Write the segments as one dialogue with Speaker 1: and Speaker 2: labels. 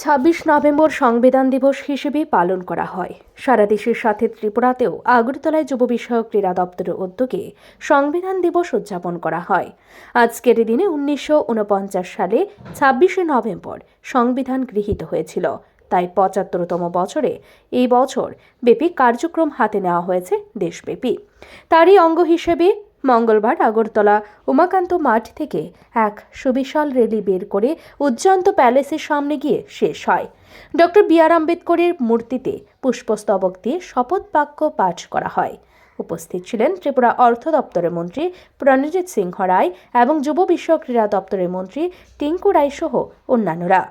Speaker 1: 26 November সংবিধান দিবস হিসেবে পালন করা হয়। সারা দেশের সাথে ত্রিপুরাতেও আগরতলায় যুব বিষয়ক ক্রীড়া দপ্তরের উদ্যোগে সংবিধান দিবস উদযাপন করা হয়। আজকের দিনে 1949 সালে 26 নভেম্বর সংবিধান গৃহীত হয়েছিল। তাই 75তম বছরে এই বছর ব্যাপী কার্যক্রম হাতে নেওয়া হয়েছে দেশব্যাপী। তারই অঙ্গ হিসেবে মঙ্গলবার আগরতলা উমাকান্ত মাঠ থেকে এক সুবিশাল র্যালি বের করে উজ্জয়ন্ত প্যালেসের সামনে গিয়ে শেষ হয়। Doctor B.R.. আম্বেদকরের মূর্তিতে পুষ্পস্তবক দিয়ে শপথ বাক্য পাঠ করা হয়। উপস্থিত ছিলেন ত্রিপুরা অর্থ দপ্তরের মন্ত্রী প্রণজিৎ সিংহ রায় এবং যুব বিষয়ক ক্রীড়া দপ্তরের মন্ত্রী টিঙ্কু রায় সহ অন্যান্যরা।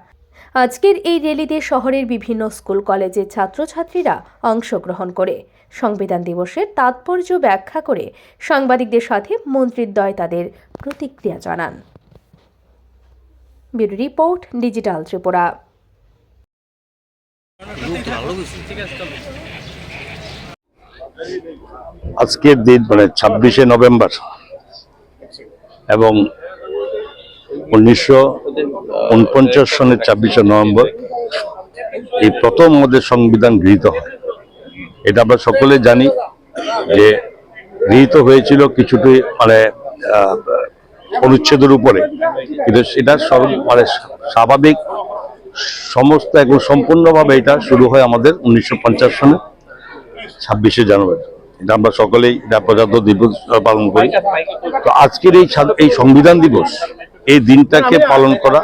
Speaker 1: আজকের এই র্যালিতে শহরের বিভিন্ন স্কুল কলেজের ছাত্রছাত্রীরা অংশগ্রহণ করে সংবিধান দিবসের তাৎপর্য ব্যাখ্যা করে সাংবাদিকদের সাথে মন্ত্রীদ্বয় তাদের প্রতিক্রিয়া জানান। Bureau report, digital Tripura.
Speaker 2: আজকের দিন 26শে নভেম্বর এবং 1949 সনের 26শে নভেম্বর এই প্রথম আমাদের সংবিধান গৃহীত হয়। এটা আমরা সকলে জানি যে গৃহীত হয়েছিল কিছুটি অনুচ্ছেদের উপরে, কিন্তু সেটা স্বাভাবিক সমস্ত এবং সম্পূর্ণভাবে এটা শুরু হয় আমাদের 1950 সনের 26শে জানুয়ারি। এটা আমরা সকলেই এটা প্রজাতন্ত্র দিবস পালন করি। তো আজকের এই সংবিধান দিবস, এই দিনটাকে পালন করা,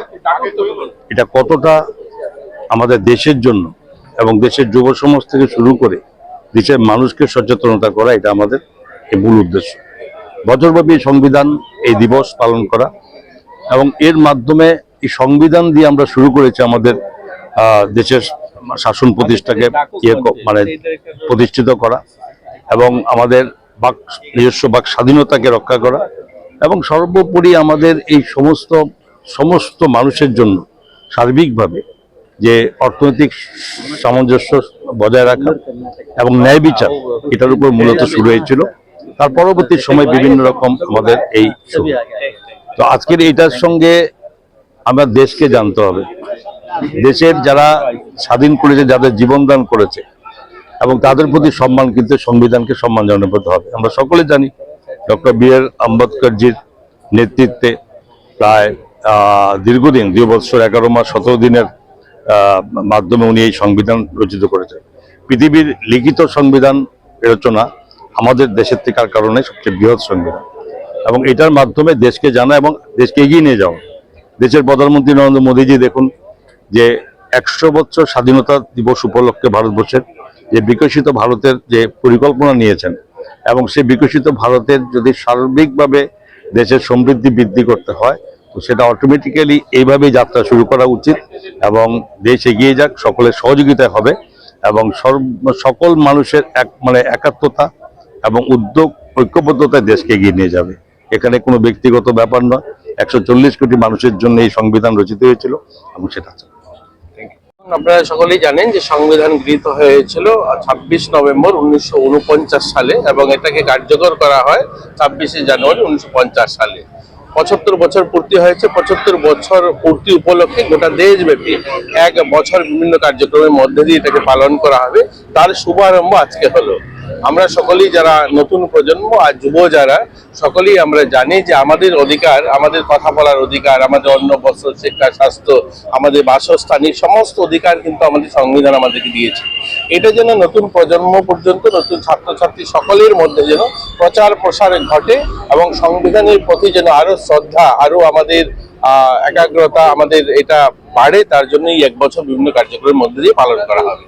Speaker 2: এটা কতটা আমাদের দেশের জন্য এবং দেশের যুব সমাজ থেকে শুরু করে দেশের মানুষকে সচেতনতা করা, এটা আমাদের মূল উদ্দেশ্য। বছরব্যাপী সংবিধান এই দিবস পালন করা এবং এর মাধ্যমে এই সংবিধান দিয়ে আমরা শুরু করেছি আমাদের দেশের শাসন প্রতিষ্ঠাকে প্রতিষ্ঠিত করা এবং আমাদের নিজস্ব বাক স্বাধীনতাকে রক্ষা করা এবং সর্বোপরি আমাদের এই সমস্ত মানুষের জন্য সার্বিকভাবে যে অর্থনৈতিক সামঞ্জস্য বজায় রাখা এবং ন্যায় বিচার, এটার উপর মূলত শুরু হয়েছিল। তার পরবর্তী সময় বিভিন্ন রকম আমাদের এই তো আজকের এইটার সঙ্গে আমরা দেশকে জানতে হবে, দেশের যারা স্বাধীন করেছে, যাদের জীবনদান করেছে এবং তাদের প্রতি সম্মান, কিন্তু সংবিধানকে সম্মান জানাতে হবে। আমরা সকলে জানি ডক্টর বি.আর. আম্বেদকরজির নেতৃত্বে প্রায় দীর্ঘদিন 2 বছর 11 মাস 17 দিনের মাধ্যমে উনি এই সংবিধান রচিত করেছেন। পৃথিবীর লিখিত সংবিধান রচনা আমাদের দেশের থাকার কারণে সবচেয়ে বৃহৎ সংবিধান এবং এটার মাধ্যমে দেশকে জানা এবং দেশকে এগিয়ে নিয়ে যাওয়া। দেশের প্রধানমন্ত্রী নরেন্দ্র মোদীজি দেখুন যে 100 বছর স্বাধীনতা দিবস উপলক্ষে ভারতবর্ষের যে বিকশিত ভারতের যে পরিকল্পনা নিয়েছেন এবং সেই বিকশিত ভারতের যদি সার্বিকভাবে দেশের সমৃদ্ধি বৃদ্ধি করতে হয়, তো সেটা অটোমেটিক্যালি এইভাবেই যাত্রা শুরু করা উচিত এবং দেশ এগিয়ে যাক, সকলের সহযোগিতায় হবে এবং সকল মানুষের একাত্মতা এবং উদ্যোগ ঐক্যবদ্ধতায় দেশকে এগিয়ে নিয়ে যাবে। এখানে কোনো ব্যক্তিগত ব্যাপার নয়, 140 কোটি মানুষের জন্য এই সংবিধান রচিত হয়েছিল এবং সেটা
Speaker 3: আপনারা সকলেই জানেন যে সংবিধান গৃহীত হয়েছিল 26 নভেম্বর 1949 সালে এবং এটাকে কার্যকর করা হয় 26শে জানুয়ারি 1950 সালে। 75 বছর পূর্তি হয়েছে। 75 বছর পূর্তি উপলক্ষে গোটা দেশব্যাপী এক বছর বিভিন্ন কার্যক্রমের মধ্যে দিয়ে এটাকে পালন করা হবে। তার শুভারম্ভ আজকে হলো। আমরা সকলেই যারা নতুন প্রজন্ম আর যুব যারা সকলেই আমরা জানি যে আমাদের অধিকার, আমাদের কথা বলার অধিকার, আমাদের অন্ন বস্ত্র শিক্ষা স্বাস্থ্য, আমাদের বাসস্থানের সমস্ত অধিকার কিন্তু আমাদের সংবিধান আমাদেরকে দিয়েছে। এটা যেন নতুন প্রজন্ম পর্যন্ত, নতুন ছাত্রছাত্রী সকলের মধ্যে যেন প্রচার প্রসার ঘটে এবং সংবিধানের প্রতি যেন আরো শ্রদ্ধা, আরো আমাদের একাগ্রতা আমাদের এটা বাড়ে, তার জন্যই এক বছর বিভিন্ন কার্যক্রমের মধ্যে দিয়ে পালন করা হবে।